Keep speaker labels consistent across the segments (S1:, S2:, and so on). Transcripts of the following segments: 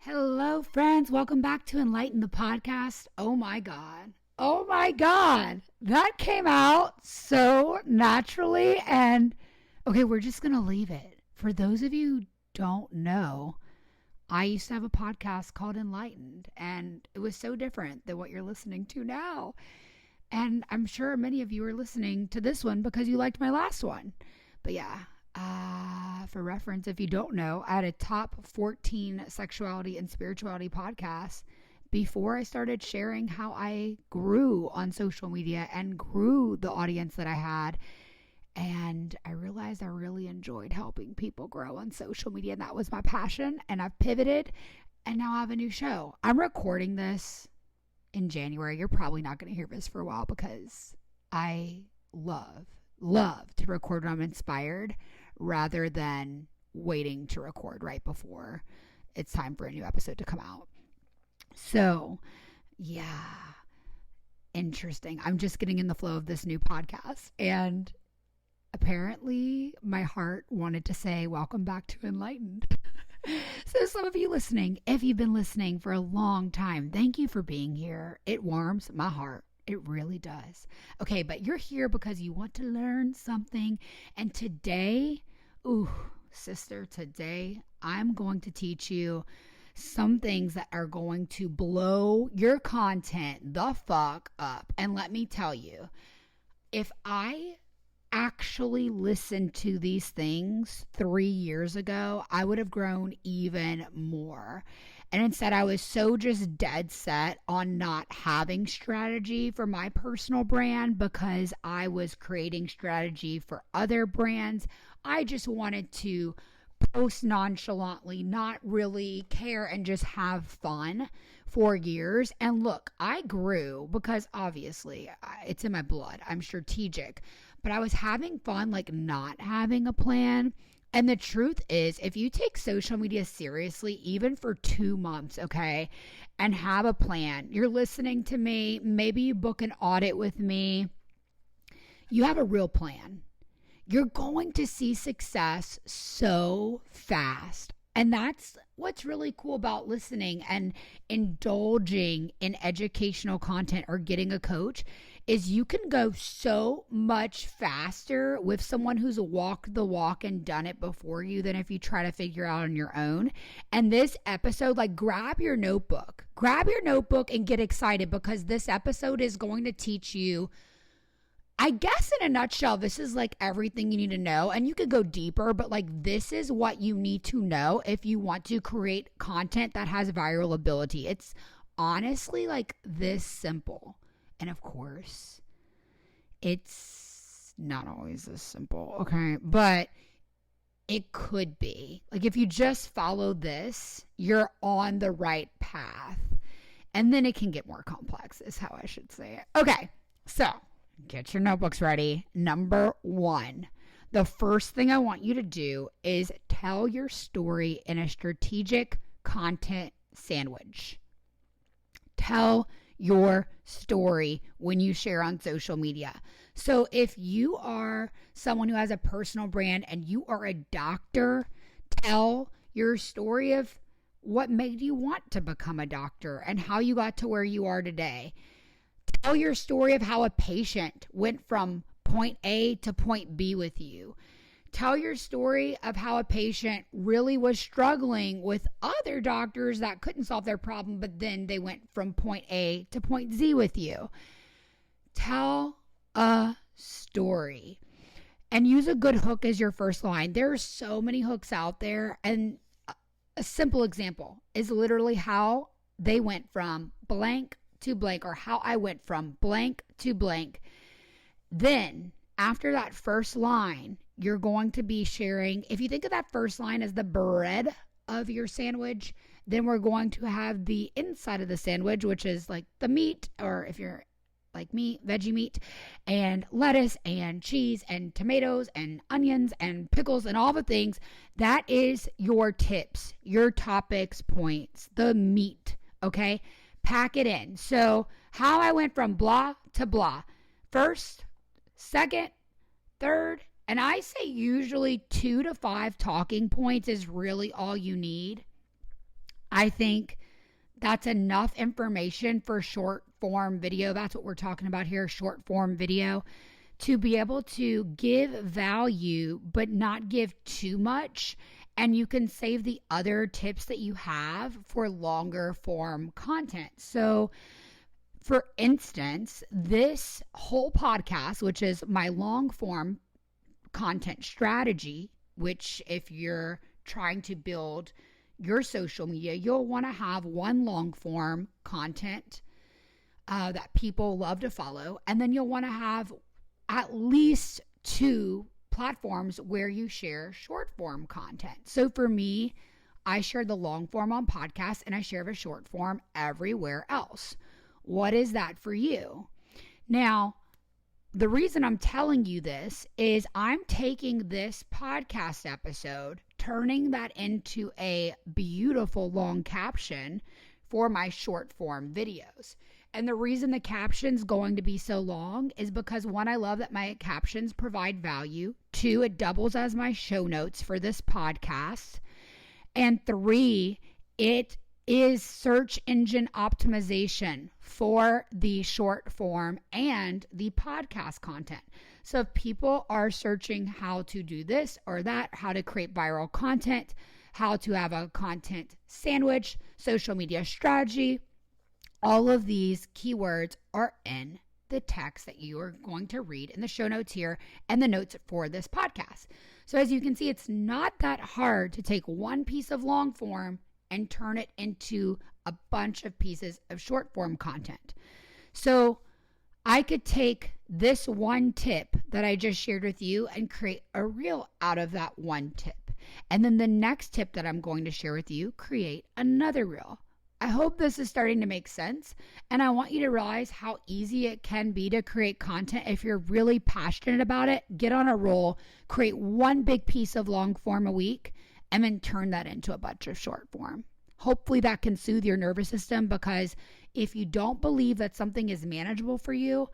S1: Hello, friends. Welcome back to Enlighten the podcast. Oh my God. Oh my God. That came out so naturally. And okay, we're just going to leave it. For those of you who don't know, I used to have a podcast called Enlightened, and it was so different than what you're listening to now. And I'm sure many of you are listening to this one because you liked my last one. But yeah, for reference, if you don't know, I had a top 14 sexuality and spirituality podcast before I started sharing how I grew on social media and grew the audience that I had. And I realized I really enjoyed helping people grow on social media. And that was my passion. And I've pivoted and now I have a new show. I'm recording this in January. You're probably not going to hear this for a while because I love to record when I'm inspired rather than waiting to record right before it's time for a new episode to come out. So, yeah, interesting. I'm just getting in the flow of this new podcast, and apparently my heart wanted to say welcome back to Enlightened. So some of you listening, if you've been listening for a long time, thank you for being here. It warms my heart. It really does. Okay, but you're here because you want to learn something. And today, sister, today I'm going to teach you some things that are going to blow your content the fuck up. And let me tell you, if I actually listened to these things 3 years ago, I would have grown even more. And instead, I was so just dead set on not having strategy for my personal brand because I was creating strategy for other brands. I just wanted to post nonchalantly, not really care, and just have fun for years. And look, I grew because obviously it's in my blood. I'm strategic, but I was having fun, like not having a plan. And the truth is, if you take social media seriously, even for 2 months, okay, and have a plan, you're listening to me, maybe you book an audit with me, you have a real plan. You're going to see success so fast. And that's what's really cool about listening and indulging in educational content or getting a coach is you can go so much faster with someone who's walked the walk and done it before you than if you try to figure out on your own. And this episode, like grab your notebook and get excited because this episode is going to teach you, I guess in a nutshell, this is like everything you need to know, and you could go deeper, but like this is what you need to know if you want to create content that has viral ability. It's honestly like this simple. And of course, it's not always this simple, okay? But it could be. Like if you just follow this, you're on the right path. And then it can get more complex, is how I should say it. Okay, so get your notebooks ready. Number 1, the first thing I want you to do is tell your story in a strategic content sandwich. Tell your story when you share on social media. So if you are someone who has a personal brand and you are a doctor, tell your story of what made you want to become a doctor and how you got to where you are today. Tell your story of how a patient went from point A to point B with you. Tell your story of how a patient really was struggling with other doctors that couldn't solve their problem, but then they went from point A to point Z with you. Tell a story and use a good hook as your first line. There are so many hooks out there, and a simple example is literally how they went from blank to blank, or how I went from blank to blank. Then after that first line, you're going to be sharing, if you think of that first line as the bread of your sandwich, then we're going to have the inside of the sandwich, which is like the meat, or if you're like me, veggie meat, and lettuce and cheese and tomatoes and onions and pickles and all the things. That is your tips, your topics, points, the meat, okay? Pack it in. So how I went from blah to blah. First, second, third, and I say usually 2 to 5 talking points is really all you need. I think that's enough information for short form video. That's what we're talking about here, short form video, to be able to give value, but not give too much. And you can save the other tips that you have for longer form content. So, for instance, this whole podcast, which is my long form content strategy, which if you're trying to build your social media, you'll want to have one long form content that people love to follow. And then you'll want to have at least 2 platforms where you share short form content. So for me, I share the long form on podcasts and I share the short form everywhere else. What is that for you? Now, the reason I'm telling you this is I'm taking this podcast episode, turning that into a beautiful long caption for my short form videos. And the reason the caption's going to be so long is because 1, I love that my captions provide value. 2, it doubles as my show notes for this podcast. And 3, it is search engine optimization for the short form and the podcast content. So if people are searching how to do this or that, how to create viral content, how to have a content sandwich, social media strategy, all of these keywords are in the text that you are going to read in the show notes here and the notes for this podcast. So as you can see, it's not that hard to take one piece of long form and turn it into a bunch of pieces of short form content. So I could take this one tip that I just shared with you and create a reel out of that one tip. And then the next tip that I'm going to share with you, create another reel. I hope this is starting to make sense. And I want you to realize how easy it can be to create content. If you're really passionate about it, get on a roll, create one big piece of long form a week, and then turn that into a bunch of short form. Hopefully that can soothe your nervous system, because if you don't believe that something is manageable for you,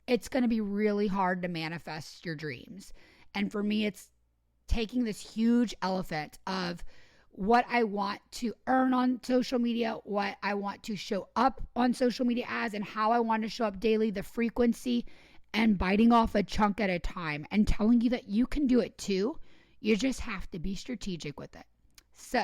S1: it's going to be really hard to manifest your dreams. And for me, it's taking this huge elephant of what I want to earn on social media, what I want to show up on social media as, and how I want to show up daily, the frequency, and biting off a chunk at a time and telling you that you can do it too. You just have to be strategic with it. So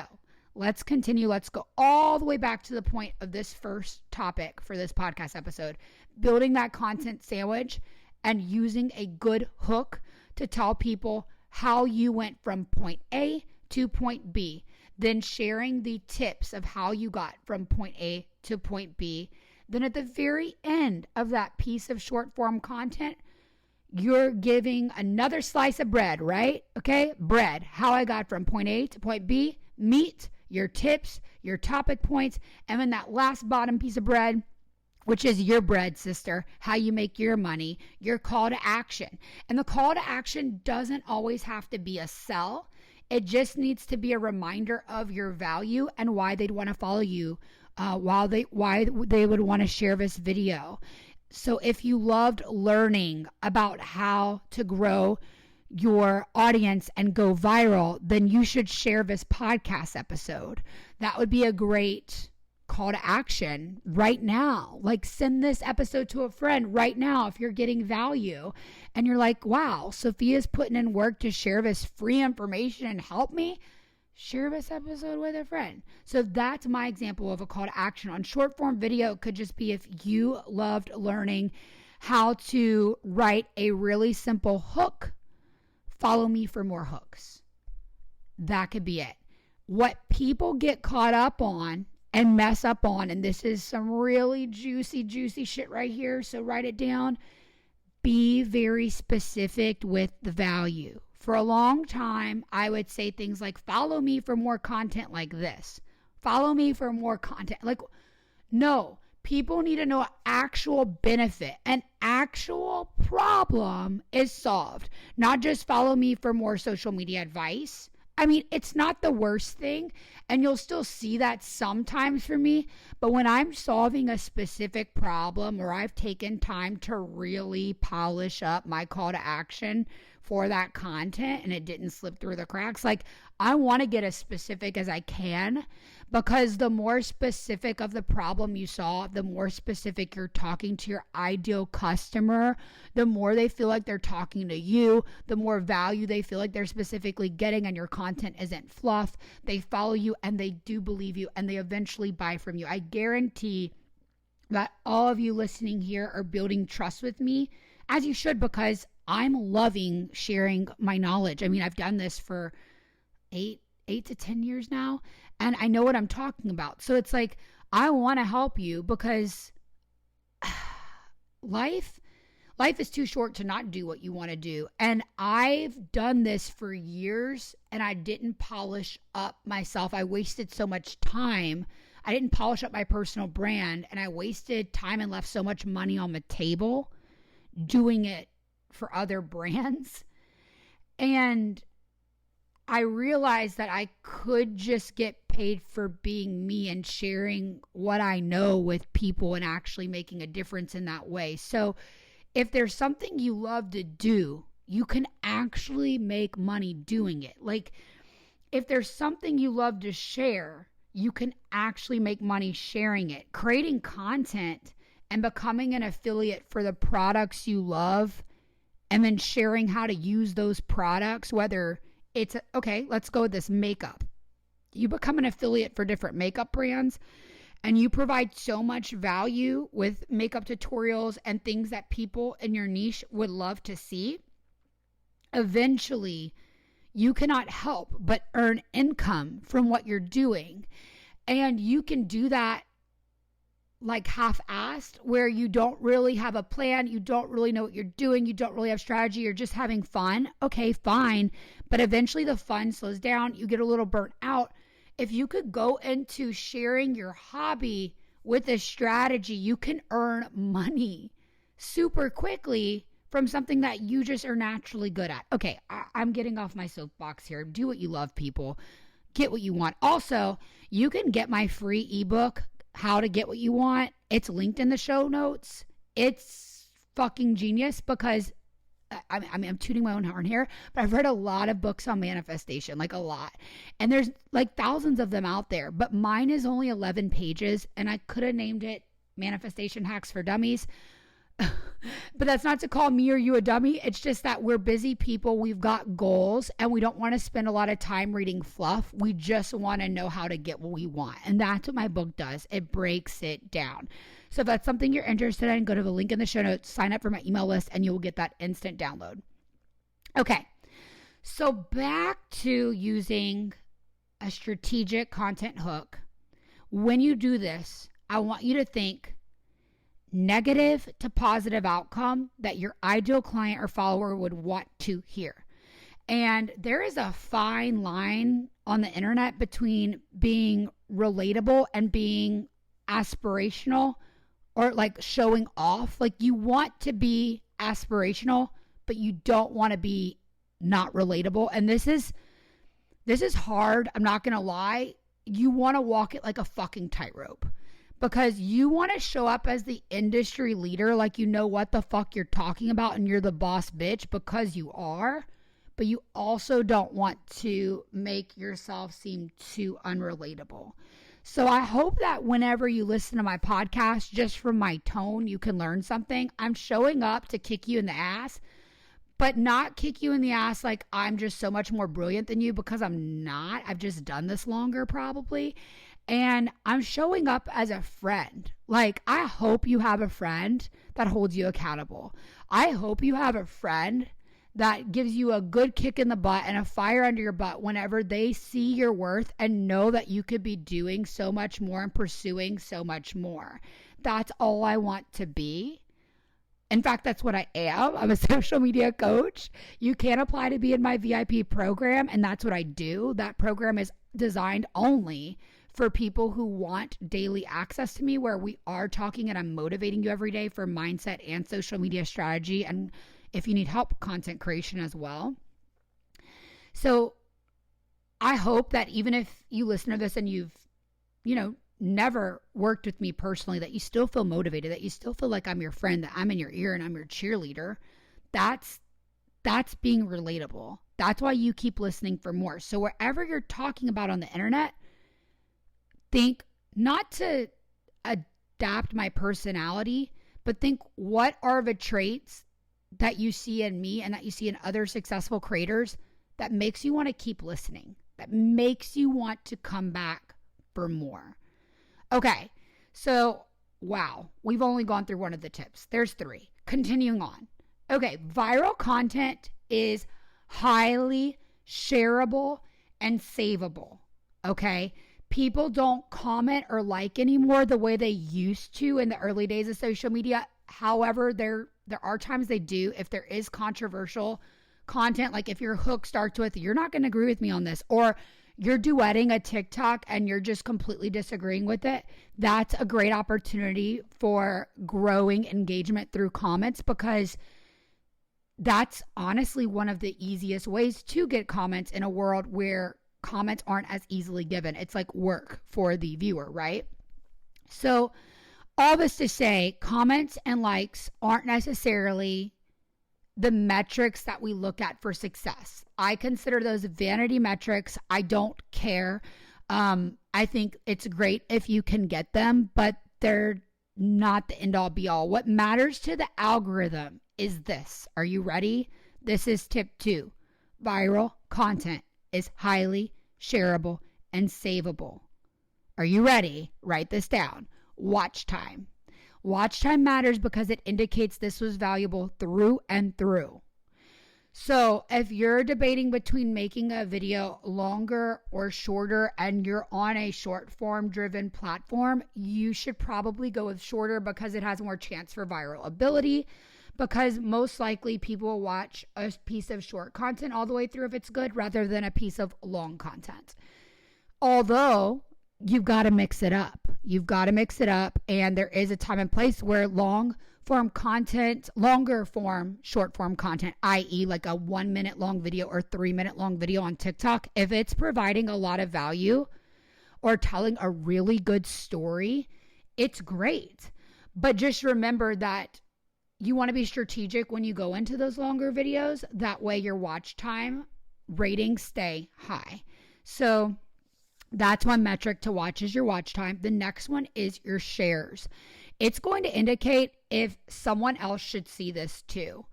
S1: let's continue. Let's go all the way back to the point of this first topic for this podcast episode, building that content sandwich and using a good hook to tell people how you went from point A to point B, then sharing the tips of how you got from point A to point B. Then at the very end of that piece of short form content, you're giving another slice of bread, right? Okay, bread, how I got from point A to point B, meat, your tips, your topic points, and then that last bottom piece of bread, which is your bread, sister, how you make your money, your call to action. And the call to action doesn't always have to be a sell. It just needs to be a reminder of your value and why they'd want to follow you, why they would want to share this video. So if you loved learning about how to grow your audience and go viral, then you should share this podcast episode. That would be a great call to action right now. Like, send this episode to a friend right now if you're getting value and you're like, wow, Sophia's putting in work to share this free information and help me. Share this episode with a friend. So that's my example of a call to action. On short form video, it could just be if you loved learning how to write a really simple hook, follow me for more hooks. That could be it. What people get caught up on and mess up on, and this is some really juicy shit right here, so write it down. Be very specific with the value. For a long time, I would say things like, follow me for more content like this. Follow me for more content. Like, no, people need to know actual benefit. An actual problem is solved. Not just follow me for more social media advice. I mean, it's not the worst thing, and you'll still see that sometimes for me, but when I'm solving a specific problem or I've taken time to really polish up my call to action for that content and it didn't slip through the cracks, like, I want to get as specific as I can, Because the more specific of the problem you solve, the more specific you're talking to your ideal customer, the more they feel like they're talking to you, the more value they feel like they're specifically getting, and your content isn't fluff. They follow you and they do believe you, and they eventually buy from you. I guarantee that all of you listening here are building trust with me, as you should, because I'm loving sharing my knowledge. I mean, I've done this for 8 to 10 years now, and I know what I'm talking about. So it's like, I want to help you because life is too short to not do what you want to do. And I've done this for years, and I didn't polish up myself. I wasted so much time. I didn't polish up my personal brand, and I wasted time and left so much money on the table doing it for other brands. And I realized that I could just get paid for being me and sharing what I know with people and actually making a difference in that way. So if there's something you love to do, you can actually make money doing it. Like, if there's something you love to share, you can actually make money sharing it. Creating content and becoming an affiliate for the products you love, and then sharing how to use those products, whether it's, okay, let's go with this makeup. You become an affiliate for different makeup brands, and you provide so much value with makeup tutorials and things that people in your niche would love to see. Eventually, you cannot help but earn income from what you're doing. And you can do that like half-assed, where you don't really have a plan, you don't really know what you're doing, you don't really have strategy, you're just having fun. Okay, fine. But eventually the fun slows down, you get a little burnt out. If you could go into sharing your hobby with a strategy, you can earn money super quickly from something that you just are naturally good at. Okay, I'm getting off my soapbox here. Do what you love, people. Get what you want. Also, you can get my free ebook, How to Get What You Want. It's linked in the show notes. It's fucking genius because I'm tooting my own horn here, but I've read a lot of books on manifestation, like a lot. And there's like thousands of them out there, but mine is only 11 pages, and I could have named it Manifestation Hacks for Dummies. But that's not to call me or you a dummy. It's just that we're busy people. We've got goals, and we don't want to spend a lot of time reading fluff. We just want to know how to get what we want. And that's what my book does. It breaks it down. So if that's something you're interested in, go to the link in the show notes, sign up for my email list, and you will get that instant download. Okay. So back to using a strategic content hook. When you do this, I want you to think negative to positive outcome that your ideal client or follower would want to hear. And there is a fine line on the internet between being relatable and being aspirational, or like showing off. Like, you want to be aspirational, but you don't want to be not relatable. And this is hard. I'm not going to lie. You want to walk it like a fucking tightrope. Because you want to show up as the industry leader, like you know what the fuck you're talking about and you're the boss bitch, because you are. But you also don't want to make yourself seem too unrelatable. So I hope that whenever you listen to my podcast, just from my tone, you can learn something. I'm showing up to kick you in the ass, but not kick you in the ass like I'm just so much more brilliant than you, because I'm not. I've just done this longer probably. And I'm showing up as a friend. Like, I hope you have a friend that holds you accountable. I hope you have a friend that gives you a good kick in the butt and a fire under your butt whenever they see your worth and know that you could be doing so much more and pursuing so much more. That's all I want to be. In fact, that's what I am. I'm a social media coach. You can apply to be in my VIP program, and that's what I do. That program is designed only for people who want daily access to me, where we are talking and I'm motivating you every day for mindset and social media strategy. And if you need help, content creation as well. So I hope that even if you listen to this and you've, never worked with me personally, that you still feel motivated, that you still feel like I'm your friend, that I'm in your ear and I'm your cheerleader. That's being relatable. That's why you keep listening for more. So wherever you're talking about on the internet, think not to adapt my personality, but think what are the traits that you see in me and that you see in other successful creators that makes you want to keep listening, that makes you want to come back for more. Okay, so wow, we've only gone through one of the tips. There's 3. Continuing on. Okay, viral content is highly shareable and savable. Okay, people don't comment or like anymore the way they used to in the early days of social media. However, there are times they do. If there is controversial content, like if your hook starts with, you're not going to agree with me on this, or you're duetting a TikTok and you're just completely disagreeing with it, that's a great opportunity for growing engagement through comments, because that's honestly one of the easiest ways to get comments in a world where comments aren't as easily given. It's like work for the viewer, right? So all this to say, comments and likes aren't necessarily the metrics that we look at for success. I consider those vanity metrics. I don't care. I think it's great if you can get them, but they're not the end all be all. What matters to the algorithm is this. Are you ready? This is tip 2. Viral content is highly shareable and savable. Are you ready? Write this down. Watch time. Watch time matters because it indicates this was valuable through and through. So if you're debating between making a video longer or shorter and you're on a short form driven platform, you should probably go with shorter because it has more chance for viral ability, because most likely people will watch a piece of short content all the way through if it's good rather than a piece of long content. Although you've got to mix it up. You've got to mix it up. And there is a time and place where long form content, longer form, short form content, i.e. like a 1 minute long video or 3 minute long video on TikTok, if it's providing a lot of value or telling a really good story, it's great. But just remember that you want to be strategic when you go into those longer videos. That way your watch time ratings stay high. So that's one metric to watch, is your watch time. The next one is your shares. It's going to indicate if someone else should see this too.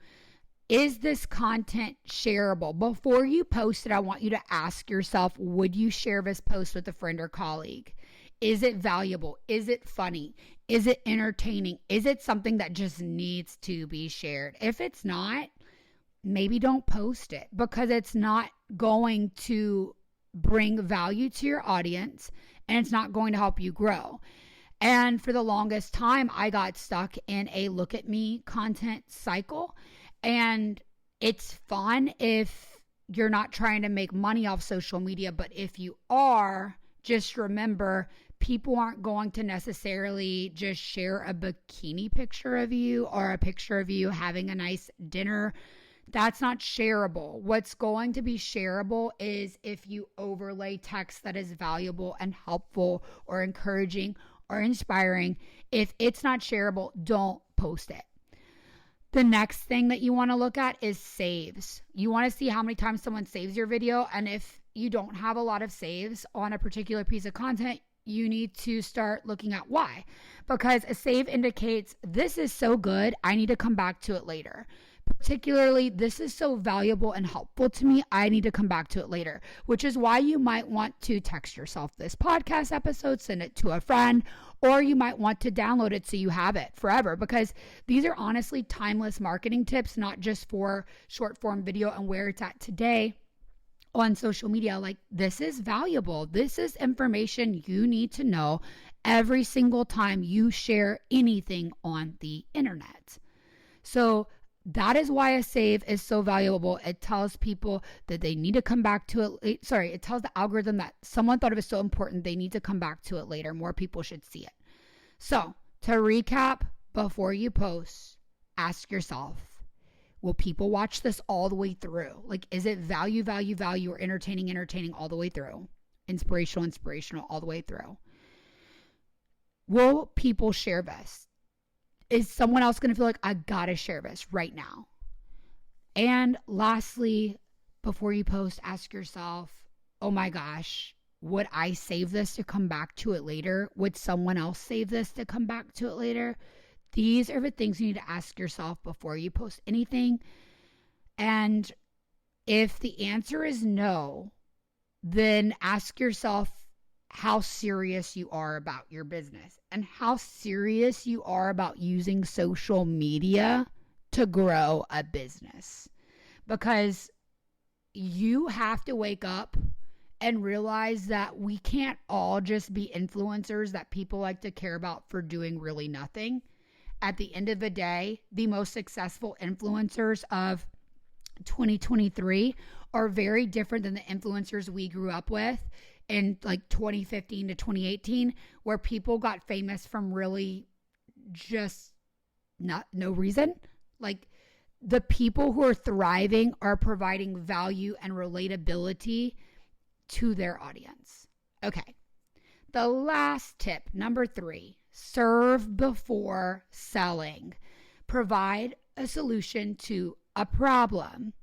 S1: Is this content shareable? Before you post it, I want you to ask yourself, would you share this post with a friend or colleague? Is it valuable? Is it funny? Is it entertaining? Is it something that just needs to be shared? If it's not, maybe don't post it, because it's not going to bring value to your audience and it's not going to help you grow. And for the longest time, I got stuck in a look at me content cycle. And it's fun if you're not trying to make money off social media. But if you are, just remember, people aren't going to necessarily just share a bikini picture of you or a picture of you having a nice dinner. That's not shareable. What's going to be shareable is if you overlay text that is valuable and helpful or encouraging or inspiring. If it's not shareable, don't post it. The next thing that you want to look at is saves. You want to see how many times someone saves your video. And if you don't have a lot of saves on a particular piece of content, you need to start looking at why. Because a save indicates this is so good, I need to come back to it later. Particularly, this is so valuable and helpful to me, I need to come back to it later, which is why you might want to text yourself this podcast episode, send it to a friend, or you might want to download it so you have it forever, because these are honestly timeless marketing tips, not just for short form video and where it's at today on social media. Like, this is valuable. This is information you need to know every single time you share anything on the internet. So that is why a save is so valuable. It tells people that they need to come back to it. It tells the algorithm that someone thought it was so important, they need to come back to it later. More people should see it. So to recap, before you post, ask yourself, will people watch this all the way through? Like, is it value, or entertaining all the way through? Inspirational all the way through. Will people share this? Is someone else going to feel like, I got to share this right now? And lastly, before you post, ask yourself, oh my gosh, would I save this to come back to it later? Would someone else save this to come back to it later? These are the things you need to ask yourself before you post anything. And if the answer is no, then ask yourself how serious you are about your business and how serious you are about using social media to grow a business. Because you have to wake up and realize that we can't all just be influencers that people like to care about for doing really nothing. At the end of the day, the most successful influencers of 2023 are very different than the influencers we grew up with in like 2015 to 2018, where people got famous from really just no reason. Like, the people who are thriving are providing value and relatability to their audience. Okay. The last tip, number 3, serve before selling. Provide a solution to a problem.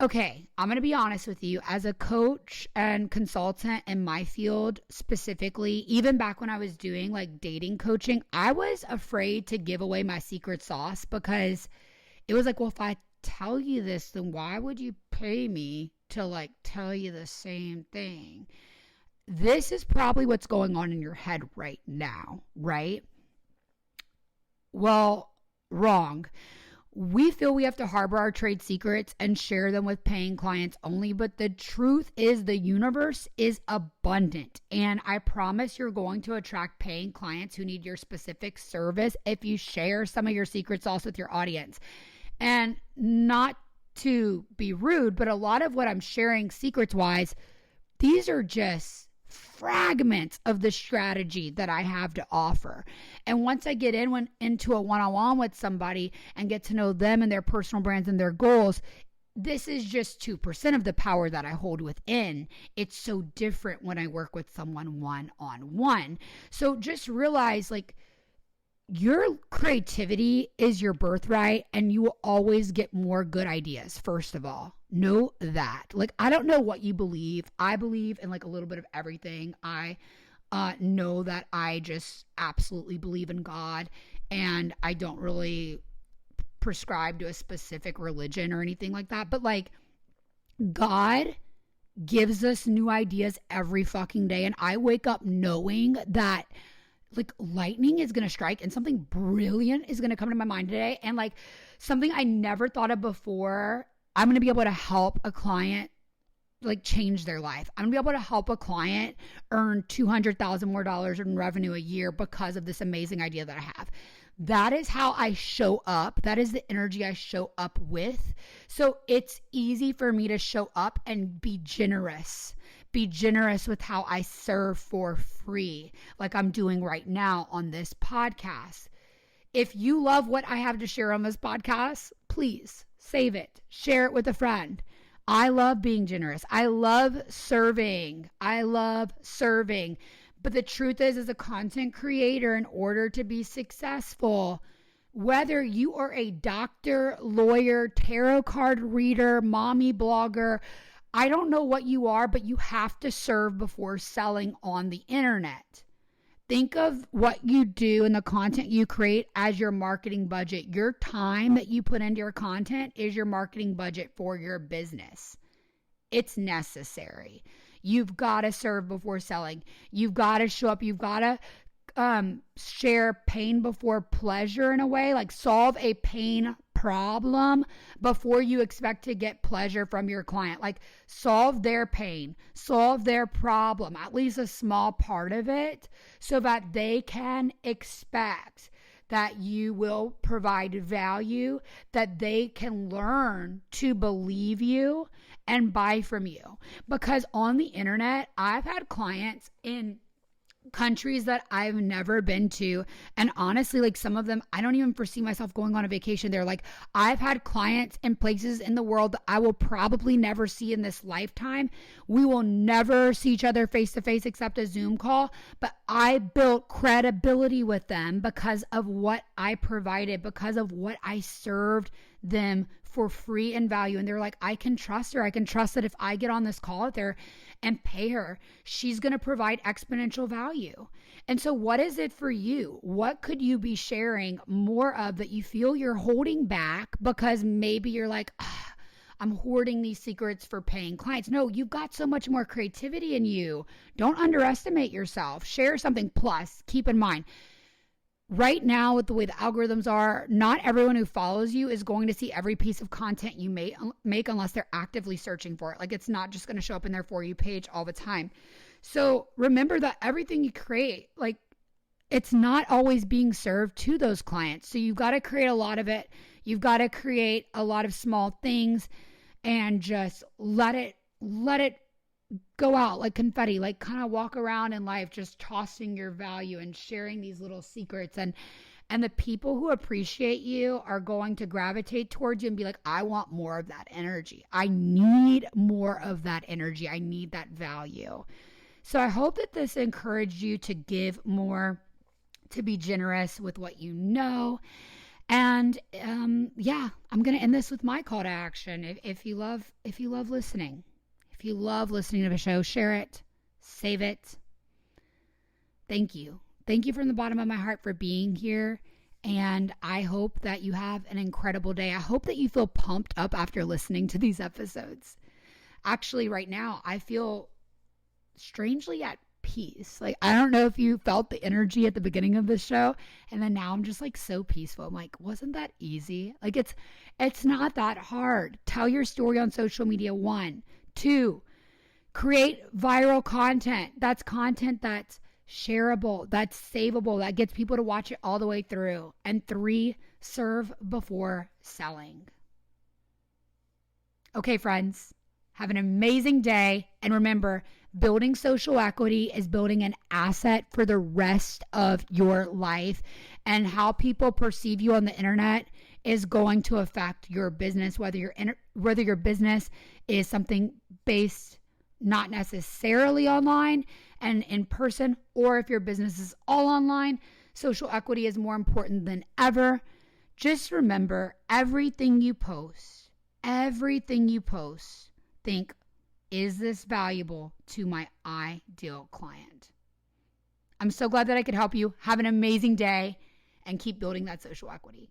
S1: Okay, I'm going to be honest with you. As a coach and consultant in my field specifically, even back when I was doing like dating coaching, I was afraid to give away my secret sauce because it was like, well, if I tell you this, then why would you pay me to like tell you the same thing? This is probably what's going on in your head right now, right? Well, wrong. We feel we have to harbor our trade secrets and share them with paying clients only, but the truth is the universe is abundant, and I promise you're going to attract paying clients who need your specific service if you share some of your secret sauce with your audience. And not to be rude, but a lot of what I'm sharing secrets-wise, these are just fragments of the strategy that I have to offer. And once I get into a one-on-one with somebody and get to know them and their personal brands and their goals, this is just 2% of the power that I hold within. It's so different when I work with someone one-on-one. So just realize, like, your creativity is your birthright, and you will always get more good ideas. First of all, know that. Like, I don't know what you believe. I believe in like a little bit of everything. I know that I just absolutely believe in God, and I don't really prescribe to a specific religion or anything like that. But like, God gives us new ideas every fucking day, and I wake up knowing that like lightning is going to strike and something brilliant is going to come to my mind today. And like something I never thought of before, I'm going to be able to help a client like change their life. I'm going to be able to help a client earn $200,000 more in revenue a year because of this amazing idea that I have. That is how I show up. That is the energy I show up with. So it's easy for me to show up and be generous. Be generous with how I serve for free, like I'm doing right now on this podcast. If you love what I have to share on this podcast, please save it. Share it with a friend. I love being generous. I love serving. But the truth is, as a content creator, in order to be successful, whether you are a doctor, lawyer, tarot card reader, mommy blogger, I don't know what you are, but you have to serve before selling on the internet. Think of what you do and the content you create as your marketing budget. Your time that you put into your content is your marketing budget for your business. It's necessary. You've got to serve before selling. You've got to show up. You've got to share pain before pleasure in a way, like solve a pain problem before you expect to get pleasure from your client. Like solve their pain, solve their problem, at least a small part of it, so that they can expect that you will provide value, that they can learn to believe you and buy from you. Because on the internet, I've had clients in countries that I've never been to, and honestly, like some of them I don't even foresee myself going on a vacation there. Like I've had clients in places in the world that I will probably never see in this lifetime. We will never see each other face to face except a Zoom call, but I built credibility with them because of what I provided, because of what I served them for free and value. And they're like, I can trust her. I can trust that if I get on this call with her and pay her, she's going to provide exponential value. And so what is it for you? What could you be sharing more of that you feel you're holding back because maybe you're like, I'm hoarding these secrets for paying clients. No, you've got so much more creativity in you. Don't underestimate yourself. Share something. Plus, keep in mind, right now with the way the algorithms are, not everyone who follows you is going to see every piece of content you make unless they're actively searching for it. Like, it's not just going to show up in their For You page all the time. So remember that everything you create, like, it's not always being served to those clients. So you've got to create a lot of it. You've got to create a lot of small things and just let it go out like confetti, like kind of walk around in life, just tossing your value and sharing these little secrets. And the people who appreciate you are going to gravitate towards you and be like, I want more of that energy. I need more of that energy. I need that value. So I hope that this encouraged you to give more, to be generous with what you know. And I'm going to end this with my call to action. If you love listening, if you love listening to the show, share it, save it. Thank you. Thank you from the bottom of my heart for being here. And I hope that you have an incredible day. I hope that you feel pumped up after listening to these episodes. Actually, right now, I feel strangely at peace. Like, I don't know if you felt the energy at the beginning of the show, and then now I'm just like so peaceful. I'm like, wasn't that easy? Like, it's not that hard. Tell your story on social media. 1, 2, create viral content. That's content that's shareable, that's savable, that gets people to watch it all the way through. And 3, serve before selling. Okay, friends, have an amazing day. And remember, building social equity is building an asset for the rest of your life. And how people perceive you on the internet is going to affect your business, whether your business is something based not necessarily online and in person, or if your business is all online. Social equity is more important than ever. Just remember, everything you post, think, is this valuable to my ideal client? I'm so glad that I could help you. Have an amazing day and keep building that social equity.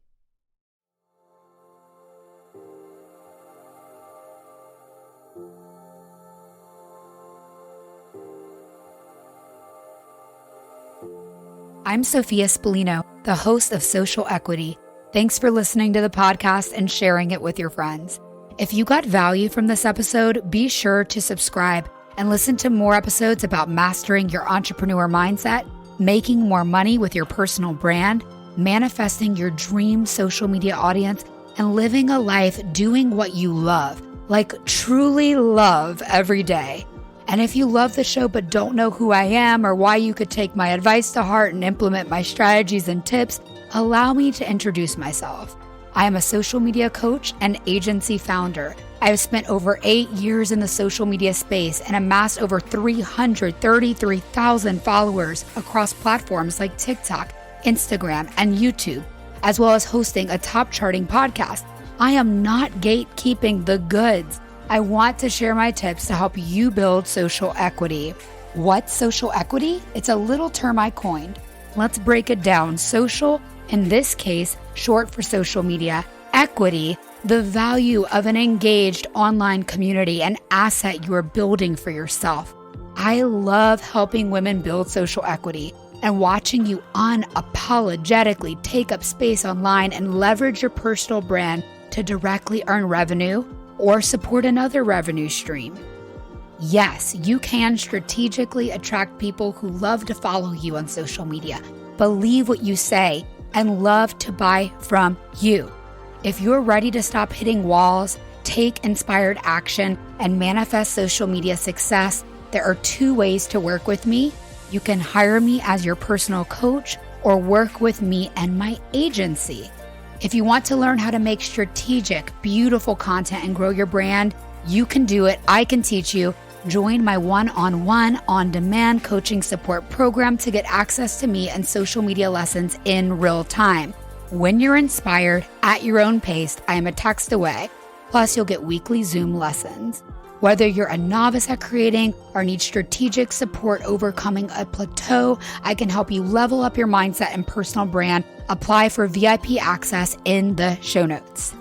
S1: I'm Sophia Spallino, the host of Social Equity. Thanks for listening to the podcast and sharing it with your friends. If you got value from this episode, be sure to subscribe and listen to more episodes about mastering your entrepreneur mindset, making more money with your personal brand, manifesting your dream social media audience, and living a life doing what you love, like truly love every day. And if you love the show but don't know who I am or why you could take my advice to heart and implement my strategies and tips, allow me to introduce myself. I am a social media coach and agency founder. I have spent over 8 years in the social media space and amassed over 333,000 followers across platforms like TikTok, Instagram, and YouTube, as well as hosting a top charting podcast. I am not gatekeeping the goods. I want to share my tips to help you build social equity. What's social equity? It's a little term I coined. Let's break it down. Social, in this case, short for social media. Equity, the value of an engaged online community, an asset you are building for yourself. I love helping women build social equity and watching you unapologetically take up space online and leverage your personal brand to directly earn revenue or support another revenue stream. Yes, you can strategically attract people who love to follow you on social media, believe what you say, and love to buy from you. If you're ready to stop hitting walls, take inspired action, and manifest social media success, there are 2 ways to work with me. You can hire me as your personal coach or work with me and my agency. If you want to learn how to make strategic, beautiful content and grow your brand, you can do it. I can teach you. Join my one-on-one, on-demand coaching support program to get access to me and social media lessons in real time. When you're inspired at your own pace, I am a text away. Plus, you'll get weekly Zoom lessons. Whether you're a novice at creating or need strategic support overcoming a plateau, I can help you level up your mindset and personal brand. Apply for VIP access in the show notes.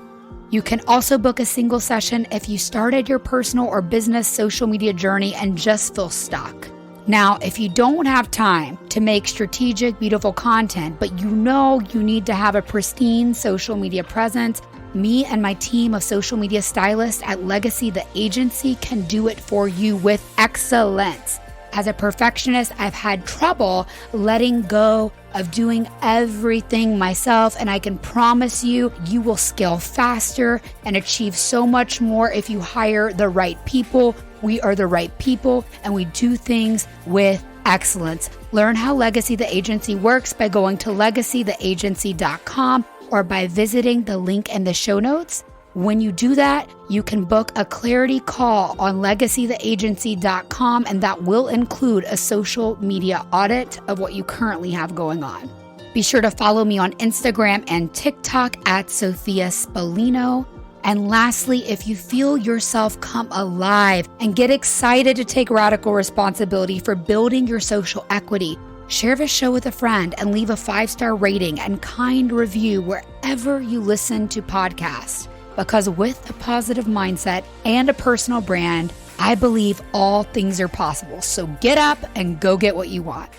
S1: You can also book a single session if you started your personal or business social media journey and just feel stuck. Now, if you don't have time to make strategic, beautiful content, but you know you need to have a pristine social media presence, me and my team of social media stylists at Legacy the Agency can do it for you with excellence. As a perfectionist, I've had trouble letting go of doing everything myself, and I can promise you, you will scale faster and achieve so much more if you hire the right people. We are the right people, and we do things with excellence. Learn how Legacy the Agency works by going to legacytheagency.com or by visiting the link in the show notes. When you do that, you can book a clarity call on legacytheagency.com, and that will include a social media audit of what you currently have going on. Be sure to follow me on Instagram and TikTok at Sophia Spallino. And lastly, if you feel yourself come alive and get excited to take radical responsibility for building your social equity, share this show with a friend and leave a 5-star rating and kind review wherever you listen to podcasts. Because with a positive mindset and a personal brand, I believe all things are possible. So get up and go get what you want.